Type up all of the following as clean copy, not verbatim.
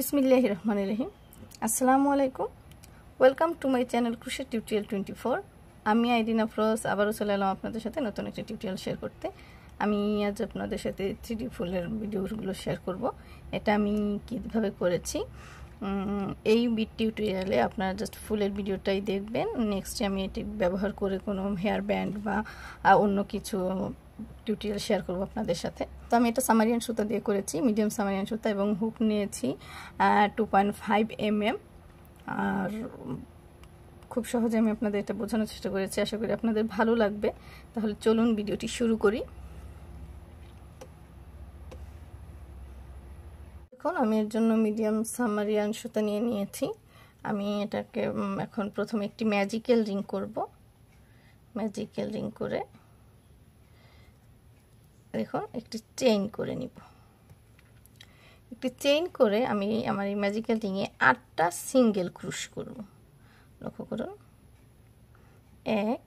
बिस्मिल्लाहिर रहमानिर रहीम अस्सलामु आलैकुम welcome to my channel crochet tutorial 24 আমি আইডিনা ফ্রোজ আবারও চলে এলাম আপনাদের সাথে নতুন একটা টিউটোরিয়াল শেয়ার করতে। আমি আজ আপনাদের সাথে 3D ফুলের ভিডিওগুলো শেয়ার করব। এটা আমি কিভাবে করেছি এই টিউটোরিয়ালে আপনারা জাস্ট ফুলের ভিডিওটাই দেখবেন। নেক্সটে আমি এটি ব্যবহার করে কোনো হেয়ার ব্যান্ড বা অন্য কিছু টিউটোরিয়াল শেয়ার করব আপনাদের সাথে। তো আমি এটা সামারিয়ান সুতা দিয়ে করেছি, মিডিয়াম সামারিয়ান সুতা, এবং হুক নিয়েছি 2.5 mm। আর খুব সহজে আমি আপনাদের এটা বোঝানোর চেষ্টা করেছি, আশা করি আপনাদের ভালো লাগবে। তাহলে চলুন ভিডিওটি শুরু করি। এখন আমি এর জন্য মিডিয়াম সামারিয়ান সুতা নিয়ে নিয়েছি। আমি এটাকে এখন প্রথমে একটি ম্যাজিক্যাল রিং করব। ম্যাজিক্যাল রিং করে দেখুন একটি চেইন করে নিব। একটি চেইন করে আমি আমার এই ম্যাজিক্যাল রিংয়ে 8টা সিঙ্গেল ক্রুশ করব। লক্ষ্য করুন, 1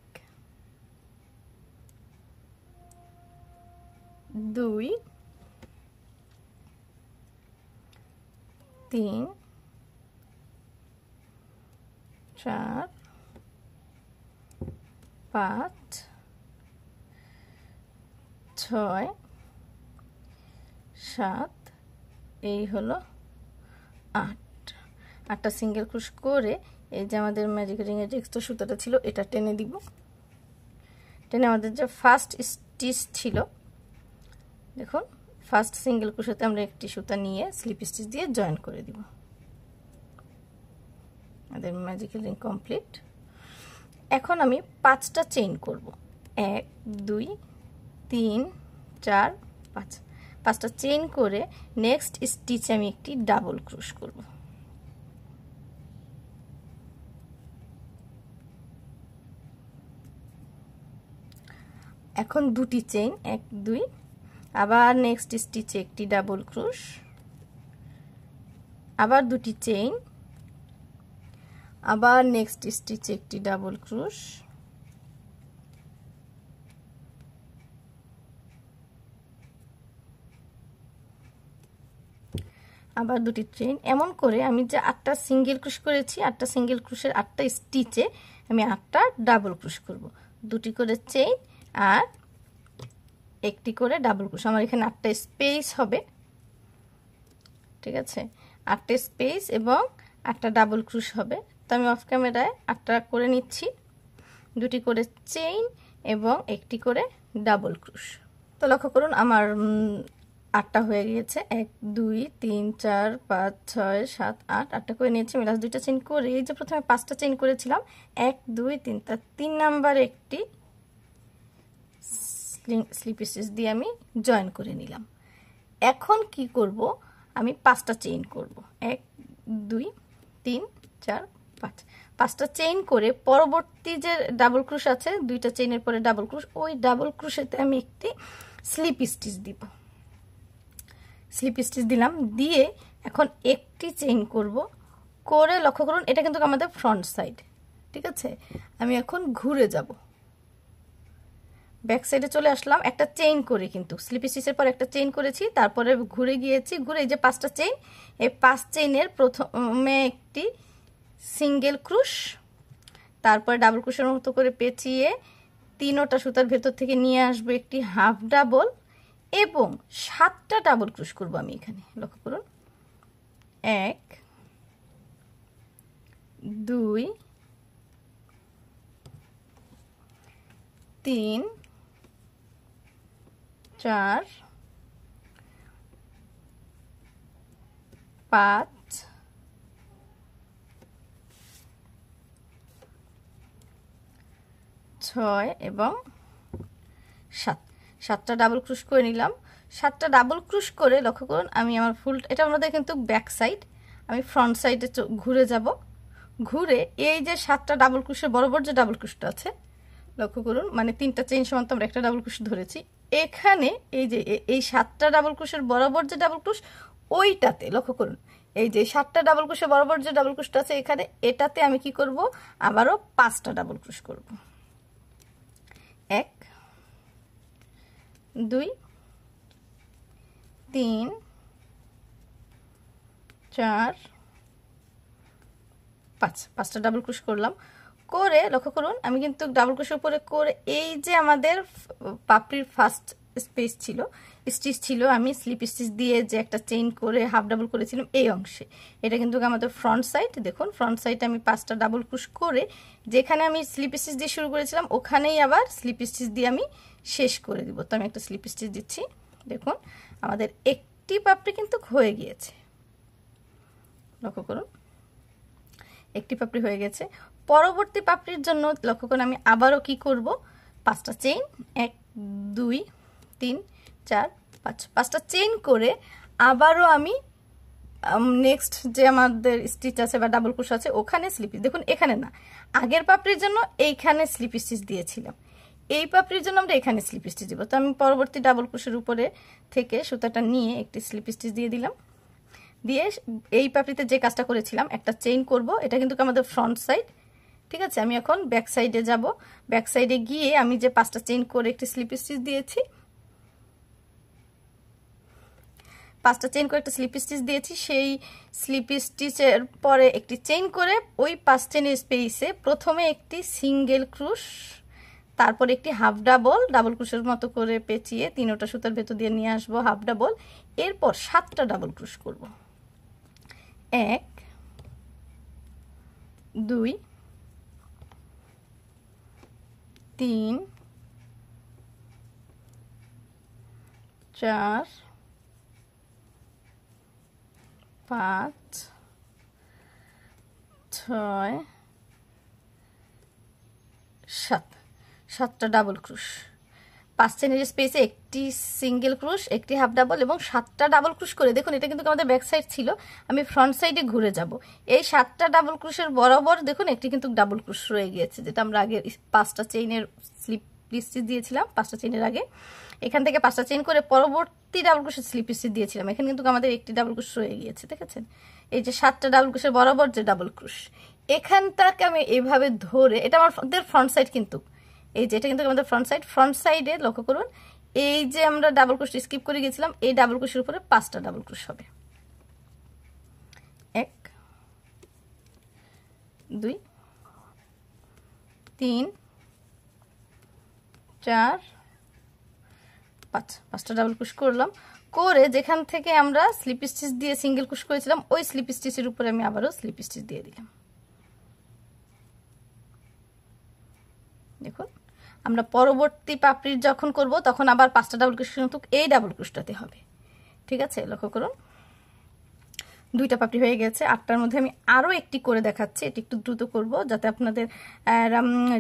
2 3 4 5 6 7 এই হলো 8টা সিঙ্গেল ক্রুশ করে এই যে আমাদের ম্যাজিক রিং এর যে এক্সট্রা সুতাটা ছিল এটা টেনে দিব। টেনে আমাদের যে ফার্স্ট স্টিচ ছিল, দেখুন ফার্স্ট সিঙ্গেল ক্রোশেতে আমরা একটি সুতা নিয়ে স্লিপ স্টিচ দিয়ে জয়েন করে দিব। আমাদের ম্যাজিক্যাল রিং কমপ্লিট। এখন আমি 5টা চেইন করব। 1 2 3 4 5 5টা চেইন করে নেক্সট স্টিচে আমি একটি ডাবল ক্রোশ করব। এখন দুটি চেইন 1 2, আবার নেক্সট স্টিচে একটি ডাবল ক্রোশ, আবার দুটি চেইন, আবার নেক্সট স্টিচে একটি ডাবল ক্রোশ, আবার দুটি চেইন। এমন করে আমি যে 8টা সিঙ্গেল ক্রোশ করেছি, 8টা সিঙ্গেল ক্রোশের 8টা স্টিচে আমি 8টা ডাবল ক্রোশ করব। দুটি করে চেইন আর একটি করে ডাবল ক্রোশ। আমার এখানে 8টা স্পেস হবে, ঠিক আছে, 8টা স্পেস এবং 8টা ডাবল ক্রোশ হবে। তো আমি অফ ক্যামেরায় 8টা করে নিচ্ছি, দুটি করে চেইন এবং একটি করে ডাবল ক্রোশ। তো লক্ষ্য করুন আমার 8টা হয়ে গিয়েছে। 1 2 3 4 5 6 7 8 8টা করে নিয়েছি। আমি লাস্ট দুইটা চেইন করে এই যে প্রথমে 5টা চেইন করেছিলাম 1 2 3, তার 3 নাম্বার একটি স্লিপ স্টিচ দিয়ে আমি জয়েন করে নিলাম। এখন কি করব, আমি 5টা চেইন করব। 1 2 3 4 5 5টা চেইন করে পরবর্তী যে ডাবল ক্রোশ আছে, দুইটা চেইনের পরে ডাবল ক্রোশ, ওই ডাবল ক্রোশেতে আমি একটি স্লিপ স্টিচ দিব। স্লিপ স্টিচ দিলাম, দিয়ে এখন একটি চেইন করব। করে লক্ষ্য করুন এটা কিন্তু আমাদের ফ্রন্ট সাইড, ঠিক আছে। আমি এখন ঘুরে যাব, ব্যাক সাইডে চলে আসলাম একটা চেইন করে, কিন্তু স্লিপ স্টিচের পর একটা চেইন করেছি, তারপরে ঘুরে গিয়েছি। ঘুরে এই যে 5টা চেইন, এই 5 চেইনের প্রথমে একটি সিঙ্গেল ক্রুশ, তারপরে ডাবল ক্রুশের মতো করে পেঁচিয়ে 3টা সুতার ভেতর থেকে নিয়ে আসবো একটি হাফ ডাবল এবং 7টা ডাবল ক্রুশ করব আমি এখানে। লক্ষ্য করুন 1 2 3 4 5 6 এবং 7। 7টা ডাবল ক্রুশ করে নিলাম। 7টা ডাবল ক্রুশ করে লক্ষ্য করুন আমি আমার ফুল, এটা আমাদের কিন্তু ব্যাক সাইড, আমি ফ্রন্ট সাইডে ঘুরে যাব। ঘুরে এই যে 7টা ডাবল ক্রুশের বরাবর যে ডাবল ক্রুশটা আছে, লক্ষ্য করুন মানে 3টা চেইন সমান আমরা একটা ডাবল ক্রুশ ধরেছি। এখানে এই যে এই 7টা ডাবল ক্রুশের বরাবর যে ডাবল ক্রুশ, ওইটাতে লক্ষ্য করুন এই যে 7টা ডাবল ক্রুশের বরাবর যে ডাবল ক্রুশটা আছে এখানে, এটাতে আমি কি করব, আবারও 5টা ডাবল ক্রুশ করব। 1 2 3 4 5 5টা ডাবল ক্রোশ করলাম। করে লক্ষ্য করুন আমি কিন্তু ডাবল ক্রোশের উপরে করে এই যে আমাদের পাপড়ির ফার্স্ট স্পেস ছিল, স্টিচ ছিল, আমি স্লিপ স্টিচ দিয়ে যে একটা চেইন করে হাফ ডাবল করেছিলাম এই অংশে, এটা কিন্তু আমাদের ফ্রন্ট সাইড। দেখুন ফ্রন্ট সাইডে আমি 5টা ডাবল ক্রোশ করে যেখানে আমি স্লিপ স্টিচ দিয়ে শুরু করেছিলাম ওখানেই আবার স্লিপ স্টিচ দিয়ে আমি শেষ করে দিব। তো আমি একটা স্লিপ স্টিচ দিচ্ছি। দেখুন আমাদের একটি পাপড়ি কিন্তু হয়ে গিয়েছে, লক্ষ্য করুন একটি পাপড়ি হয়ে গেছে। পরবর্তী পাপড়ির জন্য লক্ষ্য করুন আমি আবারও কি করব, 5টা চেইন, 1 2 3 4 5, 5টা চেইন করে আবারও আমি নেক্সট যে আমাদের স্টিচ আছে বা ডাবল ক্রোশ আছে ওখানে স্লিপ, দেখুন এখানে না, আগের পাপড়ির জন্য এইখানে স্লিপ স্টিচ দিয়েছিলাম, এই পাপড়ির জন্য আমরা এখানে স্লিপ স্টিচ দিব। তো আমি পরবর্তী ডাবল ক্রোশের উপরে থেকে সুতাটা নিয়ে একটি স্লিপ স্টিচ দিয়ে দিলাম। দিয়ে এই পাপড়িতে যে কাজটা করেছিলাম একটা চেইন করব, এটা কিন্তু আমাদের ফ্রন্ট সাইড, ঠিক আছে। আমি এখন ব্যাক সাইডে যাব, ব্যাক সাইডে গিয়ে আমি যে 5টা চেইন করে একটি স্লিপ স্টিচ দিয়েছি, 5টা চেইন করে একটা স্লিপ স্টিচ দিয়েছি, সেই স্লিপ স্টিচের পরে একটি চেইন করে ওই 5 চেইনের স্পেসে প্রথমে একটি সিঙ্গেল ক্রোশ, তারপর একটি হাফ ডাবল, ডাবল ক্রোশের মতো করে পেঁচিয়ে 3টা সুতার ভেতর দিয়ে নিয়ে আসবো হাফ ডাবল, এরপর 7টা ডাবল ক্রোশ করব। 1 2 3 4 5 6 7, 7টা ডাবল ক্রোশ, 5 চেইনের স্পেসে একটি সিঙ্গেল ক্রোশ, একটি হাফ ডাবল এবং 7টা ডাবল ক্রোশ করে, দেখুন এটা কিন্তু আমাদের ব্যাক সাইড ছিল, আমি ফ্রন্ট সাইডে ঘুরে যাব। এই 7টা ডাবল ক্রোশের বরাবর দেখুন একটি কিন্তু ডাবল ক্রোশ রয়ে গিয়েছে, যেটা আমরা আগে 5টা চেইনের স্লিপ স্টিচ দিয়েছিলাম 5টা চেইনের আগে, এখান থেকে 5টা চেইন করে পরবর্তী ডাবল ক্রোশের স্লিপ স্টিচ দিয়েছিলাম, এখানে কিন্তু আমাদের একটি ডাবল ক্রোশ রয়ে গিয়েছে, দেখেছেন এই যে 7টা ডাবল ক্রোশের বরাবর যে ডাবল ক্রোশ, এখানটাকে আমি এইভাবে ধরে, এটা আমাদের ফ্রন্ট সাইড, কিন্তু এই যে এটা কিন্তু আমাদের ফ্রন্ট সাইড, ফ্রন্ট সাইডে লক্ষ্য করুন এই যে আমরা ডাবল ক্রোশ স্কিপ করে গেছিলাম, এই ডাবল ক্রোশের উপরে 5টা ডাবল ক্রোশ হবে। 1 2 3 4 5, 5টা ডাবল ক্রোশ করলাম। করে যেখান থেকে আমরা স্লিপ স্টিচ দিয়ে সিঙ্গেল ক্রোশ করেছিলাম ওই স্লিপ স্টিচের উপরে আমি আবারও স্লিপ স্টিচ দিয়ে দিলাম। দেখুন আমরা পরবর্তী পাপড়ির যখন করব তখন আবার 5টা ডাবল ক্রোশ কিন্তু এই ডাবল ক্রোশটাতে হবে, ঠিক আছে। লক্ষ্য করুন 2টা পাপড়ি হয়ে গেছে, 8টার মধ্যে আমি আরও একটি করে দেখাচ্ছি, এটি একটু দ্রুত করব যাতে আপনাদের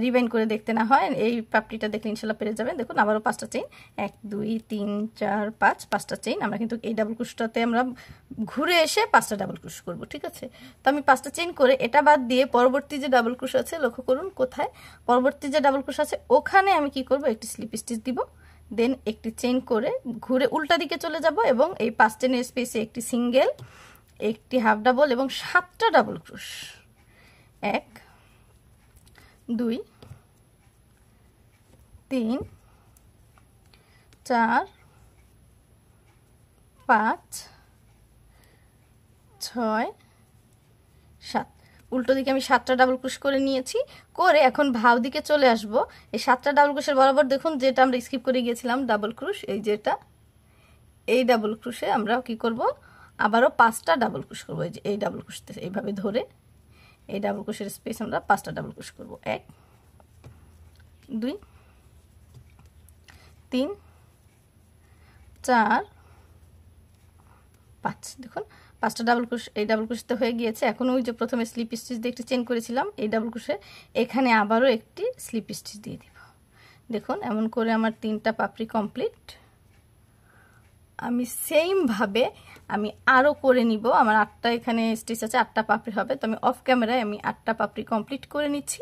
রিভাইন্ড করে দেখতে না হয়, এই পাপড়িটা দেখলে ইনশাল্লাহ পেরে যাবেন। দেখুন আবারও 5টা চেইন, 1 2 3 4 5, 5টা চেইন, আমরা কিন্তু এই ডাবল ক্রোশটাতে আমরা ঘুরে এসে 5টা ডাবল ক্রোশ করব, ঠিক আছে। তো আমি 5টা চেইন করে এটা বাদ দিয়ে পরবর্তী যে ডাবল ক্রোশ আছে, লক্ষ্য করুন কোথায়, পরবর্তী যে ডাবল ক্রোশ আছে ওখানে আমি কি করব, একটি স্লিপ স্টিচ দিব, দেন একটি চেইন করে ঘুরে উল্টা দিকে চলে যাব এবং এই 5 চেইনের স্পেসে একটি সিঙ্গেল, একটি হাফ ডাবল এবং 7টা ডাবল ক্রোশ, 1 2 3 4 5 6 7, উল্টো দিকে আমি 7টা ডাবল ক্রোশ করে নিয়েছি। করে এখন ভাও দিকে চলে আসব, এই 7টা ডাবল ক্রোশের বরাবর দেখুন যেটা আমরা স্কিপ করে গিয়েছিলাম ডাবল ক্রোশ, এই যেটা, এই ডাবল ক্রোশে আমরা কি করব, আবারও 5টা ডাবল ক্রোশ করব, এই যে এই ডাবল ক্রোশতে এইভাবে ধরে এই ডাবল ক্রোশের স্পেস আমরা 5টা ডাবল ক্রোশ করব, 1 2 3 4 5, দেখুন 5টা ডাবল ক্রোশ এই ডাবল ক্রোশতে হয়ে গিয়েছে। এখন ওই যে প্রথমে স্লিপ স্টিচ দিয়ে একটি চেইন করেছিলাম এই ডাবল ক্রোশে, এখানে আবারও একটি স্লিপ স্টিচ দিয়ে দিব। দেখুন এমন করে আমার 3টা পাপড়ি কমপ্লিট। আমি সেম ভাবে আমি আরো করে নিব, আমার 8টা এখানে স্টিচ আছে, 8টা পাপড়ি হবে, তো আমি অফ ক্যামেরায় আমি 8টা পাপড়ি কমপ্লিট করে নিচ্ছি,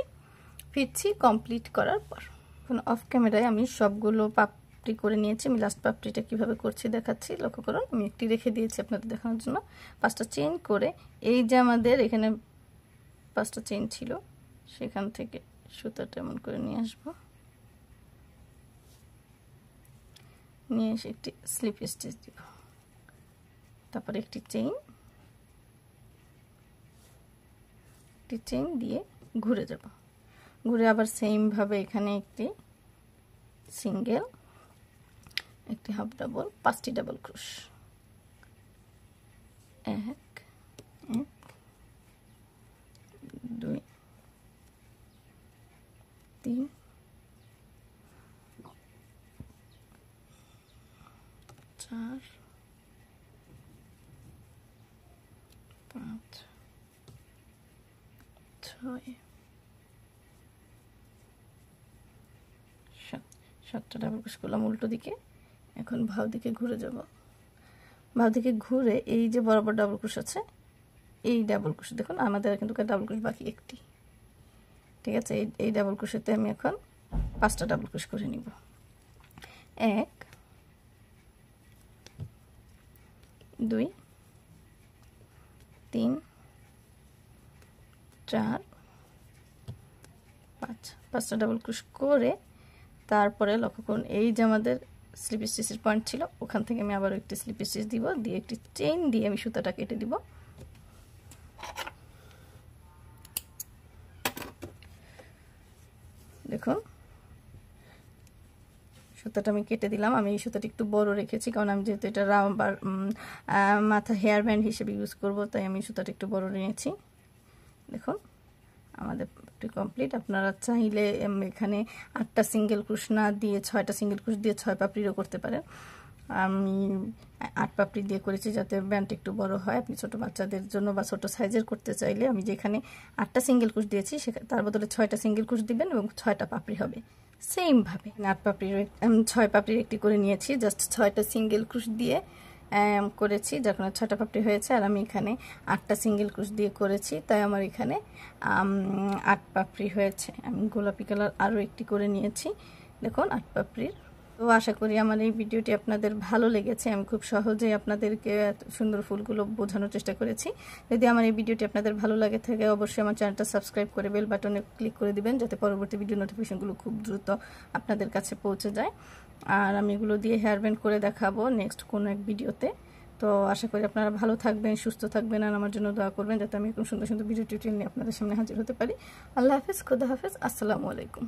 ফিরছি কমপ্লিট করার পর। এখন অফ ক্যামেরায় আমি সবগুলো পাপড়ি করে নিয়েছি, আমি লাস্ট পাপড়িটা কিভাবে করছি দেখাচ্ছি, লক্ষ্য করুন আমি একটি রেখে দিয়েছি আপনাদের দেখানোর জন্য। 5টা চেইন করে এই যে আমাদের এখানে 5টা চেইন ছিল সেখান থেকে সুতাটা এমন করে নিয়ে আসবো, নিয়ে এসে একটি স্লিপ স্টিচ দিব, তারপর একটি চেইন, একটি চেইন দিয়ে ঘুরে যাব, ঘুরে আবার সেম ভাবে এখানে একটি সিঙ্গেল, একটি হাফ ডাবল, 5টি ডাবল ক্রোশ, 1 2 3 4 5 6 7টা ডাবল ক্রোশ করলাম উল্টো দিকে। এখন ভাও দিকে ঘুরে যাব, ভাও দিকে ঘুরে এই যে বরাবর ডাবল ক্রোশ আছে এই ডাবল ক্রোশ, দেখুন আমাদের কিন্তু ডাবল ক্রোশ বাকি একটি, ঠিক আছে। এই ডাবল ক্রোশেতে আমি এখন 5টা ডাবল ক্রোশ করে নিব। 1 2 3 4 5, 5টা ডাবল ক্রোশ করে তারপরে লক্ষ্য করুন এই যে আমাদের স্লিপ স্টিচের পয়েন্ট ছিল ওখান থেকে আমি আবার একটি স্লিপ স্টিচ দিব, দিয়ে একটি চেইন দিয়ে আমি সুতাটা কেটে দিব। দেখুন সুতাটা আমি কেটে দিলাম। আমি এই সুতাটা একটু বড় রেখেছি কারণ আমি যেহেতু এটা মাথা হেয়ার ব্যান্ড হিসেবে ইউজ করব, তাই আমি সুতাটা একটু বড় নিয়েছি। দেখুন আমাদের কমপ্লিট। আপনারা চাইলে এখানে 8টা সিঙ্গেল ক্রোশ না দিয়ে 6টা সিঙ্গেল ক্রোশ দিয়ে 6 পাপড়িরও করতে পারেন। আমি 8 পাপড়ি দিয়ে করেছি যাতে ব্যান্ডটা একটু বড় হয়। আপনি ছোট বাচ্চাদের জন্য বা ছোট সাইজের করতে চাইলে আমি যেখানে 8টা সিঙ্গেল ক্রোশ দিয়েছি তার বদলে 6টা সিঙ্গেল ক্রোশ দিবেন এবং 6টা পাপড়ি হবে। সেম ভাবে 8 পাপড়ির 6 পাপড়ির একটি করে নিয়েছি, জাস্ট 6টা সিঙ্গেল ক্রোশ দিয়ে করেছি, যখন 6টা পাপড়ি হয়েছে। আর আমি এখানে 8টা সিঙ্গেল ক্রোশ দিয়ে করেছি, তাই আমার এখানে 8 পাপড়ি হয়েছে। আমি গোলাপি কালার আরও একটি করে নিয়েছি, দেখুন 8 পাপড়ির। তো আশা করি আমার এই ভিডিওটি আপনাদের ভালো লেগেছে। আমি খুব সহজেই আপনাদেরকে সুন্দর ফুলগুলো বোঝানোর চেষ্টা করেছি। যদি আমার এই ভিডিওটি আপনাদের ভালো লাগে থাকে অবশ্যই আমার চ্যানেলটা সাবস্ক্রাইব করে বেল বাটনে ক্লিক করে দিবেন যাতে পরবর্তী ভিডিও নোটিফিকেশনগুলো খুব দ্রুত আপনাদের কাছে পৌঁছে যায়। আর আমি এগুলো দিয়ে হেয়ার ব্যান্ড করে দেখাবো নেক্সট কোনো এক ভিডিওতে। তো আশা করি আপনারা ভালো থাকবেন, সুস্থ থাকবেন, আর আমার জন্য দোয়া করবেন যাতে আমি এরকম সুন্দর সুন্দর ভিডিও টিউটোরিয়াল নিয়ে আপনাদের সামনে হাজির হতে পারি। আল্লাহ হাফেজ, খোদা হাফেজ, আসসালামু আলাইকুম।